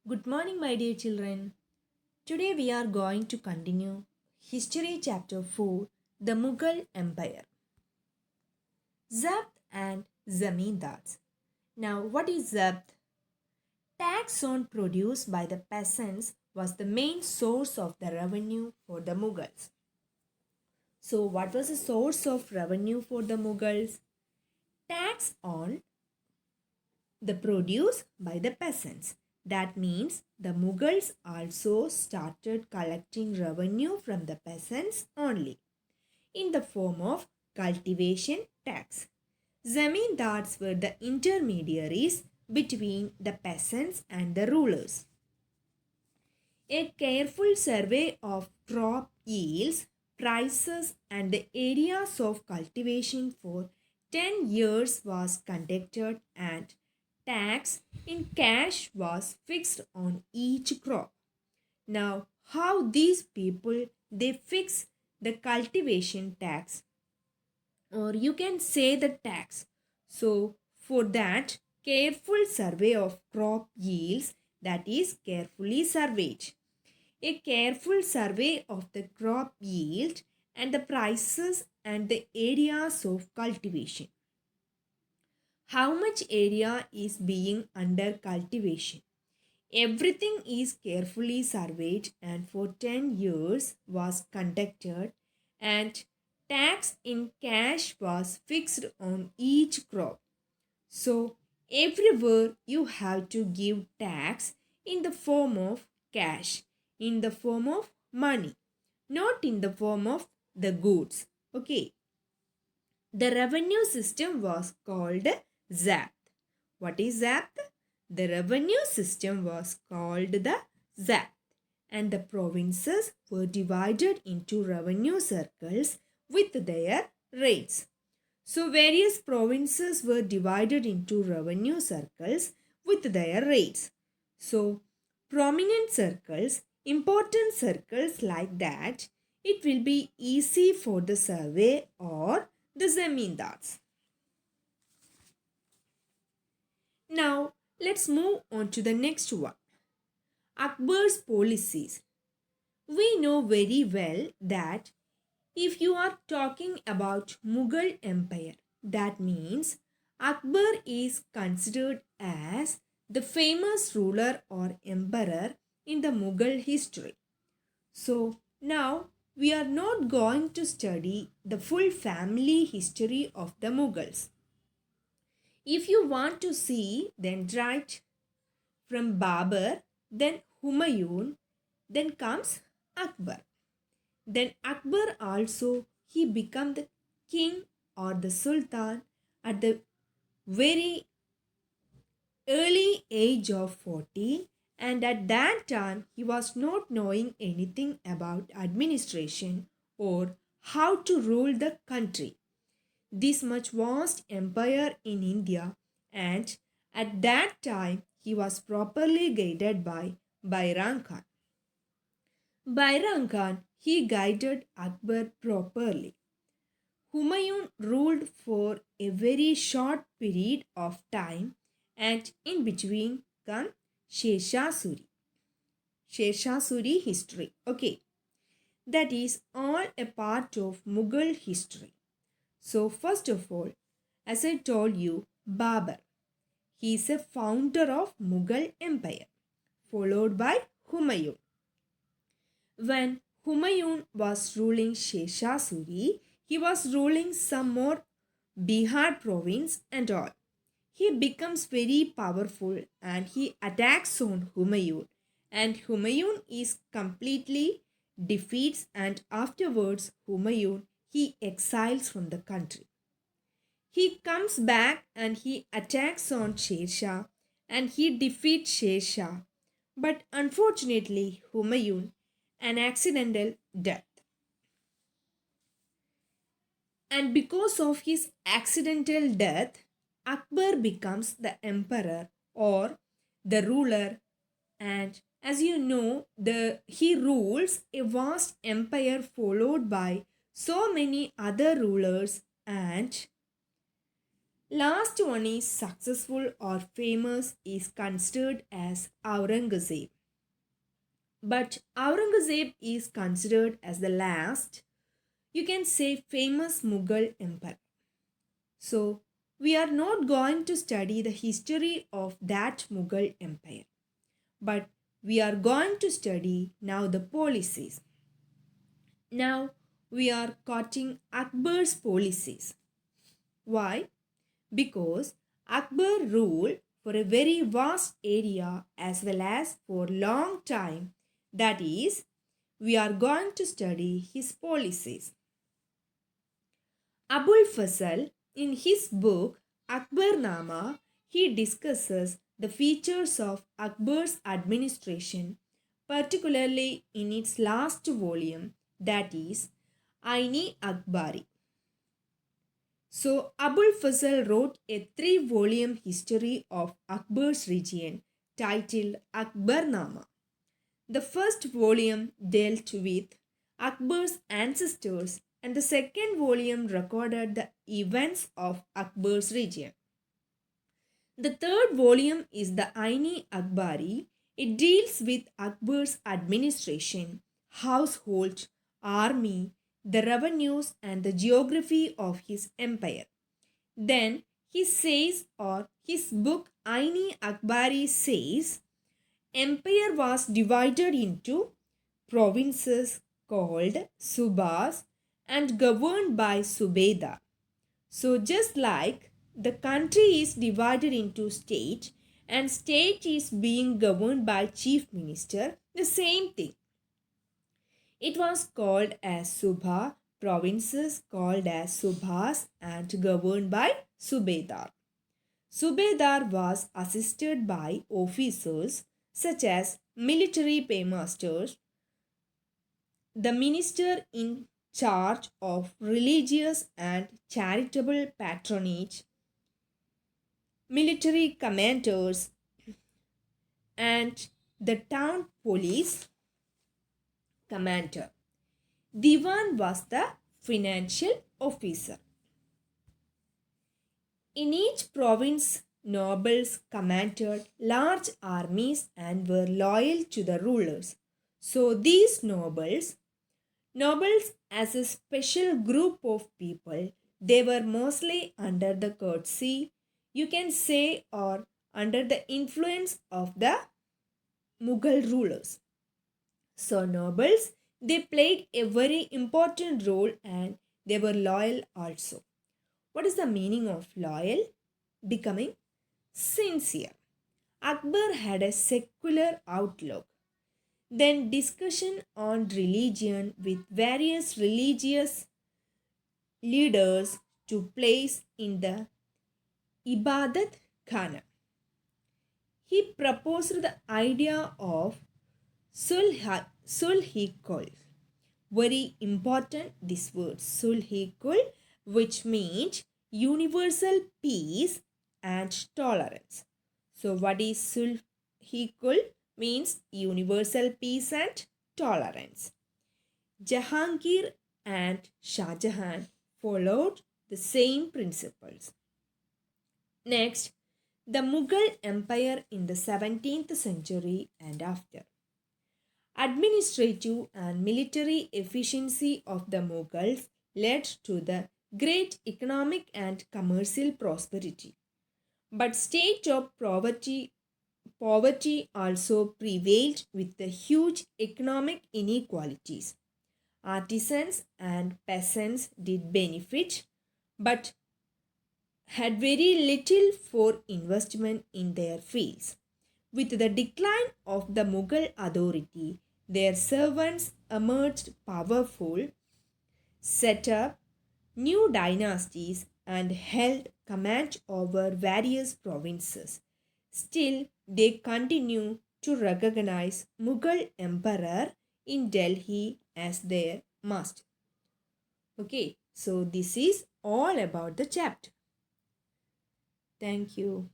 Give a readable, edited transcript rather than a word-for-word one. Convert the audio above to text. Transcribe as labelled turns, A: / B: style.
A: Good morning, my dear children. Today we are going to continue History Chapter 4, The Mughal Empire. Zabt and Zamindars. Now, what is Zabt? Tax on produce by the peasants was the main source of the revenue for the Mughals. So, what was the source of revenue for the Mughals? Tax on the produce by the peasants. That means the Mughals also started collecting revenue from the peasants only in the form of cultivation tax. Zamindars were the intermediaries between the peasants and the rulers. A careful survey of crop yields, prices, and the areas of cultivation for 10 years was conducted and tax in cash was fixed on each crop. Now, how these people they fix the cultivation tax, or you can say the tax. So, for that, careful survey of crop yields, that is carefully surveyed. A careful survey of the crop yield and the prices and the areas of cultivation. How much area is being under cultivation? Everything is carefully surveyed and for 10 years was conducted and tax in cash was fixed on each crop. So everywhere you have to give tax in the form of cash, in the form of money, not in the form of the goods. Okay. The revenue system was called ZAP. What is ZAP? The revenue system was called the ZAP, and the provinces were divided into revenue circles with their rates. So, various provinces were divided into revenue circles with their rates. So, prominent circles, important circles like that, it will be easy for the survey or the zamindars. Now, let's move on to the next one. Akbar's policies. We know very well that if you are talking about Mughal Empire, that means Akbar is considered as the famous ruler or emperor in the Mughal history. So now we are not going to study the full family history of the Mughals. If you want to see, then write from Babur, then Humayun, then comes Akbar. Then Akbar also he became the king or the sultan at the very early age of 14, and at that time he was not knowing anything about administration or how to rule the country. This much vast empire in India, and at that time he was properly guided by Bairam Khan. Bairam Khan he guided Akbar properly. Humayun ruled for a very short period of time, and in between come Sher Suri. Sher Suri history. Okay, that is all a part of Mughal history. So first of all, as I told you, Babur. He is a founder of Mughal Empire, followed by Humayun. When Humayun was ruling Sher Suri, he was ruling some more Bihar province and all. He becomes very powerful and he attacks on Humayun, and Humayun is completely defeats, and afterwards Humayun he exiles from the country. He comes back and he attacks on Sher and he defeats Sher, but unfortunately Humayun an accidental death. And because of his accidental death, Akbar becomes the emperor or the ruler, and as you know, he rules a vast empire followed by so many other rulers, and Last one is successful or famous is considered as Aurangzeb. But Aurangzeb is considered as the last, you can say, famous Mughal emperor. So, we are not going to study the history of that Mughal empire, but we are going to study now the policies. Now, we are quoting Akbar's policies. Why? Because Akbar ruled for a very vast area as well as for long time. That is, we are going to study his policies. Abul Fasal, in his book Akbarnama, he discusses the features of Akbar's administration, particularly in its last volume, that is, Aini Akbari. So, Abul Fazl wrote a 3-volume history of Akbar's region titled Akbarnama. The first volume dealt with Akbar's ancestors, and the second volume recorded the events of Akbar's region. The third volume is the Aini Akbari. It deals with Akbar's administration, household, army, the revenues, and the geography of his empire. Then he says, or his book Aini Akbari says, empire was divided into provinces called subas and governed by subedar. So just like the country is divided into state and state is being governed by chief minister, the same thing. It was called as subha, provinces called as subhas and governed by subedar. Subedar was assisted by officers such as military paymasters, the minister in charge of religious and charitable patronage, military commanders, and the town police commander. Diwan was the financial officer. In each province, nobles commanded large armies and were loyal to the rulers. So these nobles as a special group of people, they were mostly under the courtesy, you can say, or under the influence of the Mughal rulers. So nobles, they played a very important role and they were loyal also. What is the meaning of loyal? Becoming sincere. Akbar had a secular outlook. Then discussion on religion with various religious leaders to place in the Ibadat Khana. He proposed the idea of Sulhi-Kul. Very important this word Sulhi-Kul, which means universal peace and tolerance. So what is Sulhi-Kul? Means universal peace and tolerance. Jahangir and Shah Jahan followed the same principles. Next, the Mughal Empire in the 17th century and after. Administrative and military efficiency of the Mughals led to the great economic and commercial prosperity. But state of poverty also prevailed with the huge economic inequalities. Artisans and peasants did benefit, but had very little for investment in their fields. With the decline of the Mughal authority, their servants emerged powerful, set up new dynasties, and held command over various provinces. Still, they continue to recognize Mughal emperor in Delhi as their master. Okay, so this is all about the chapter. Thank you.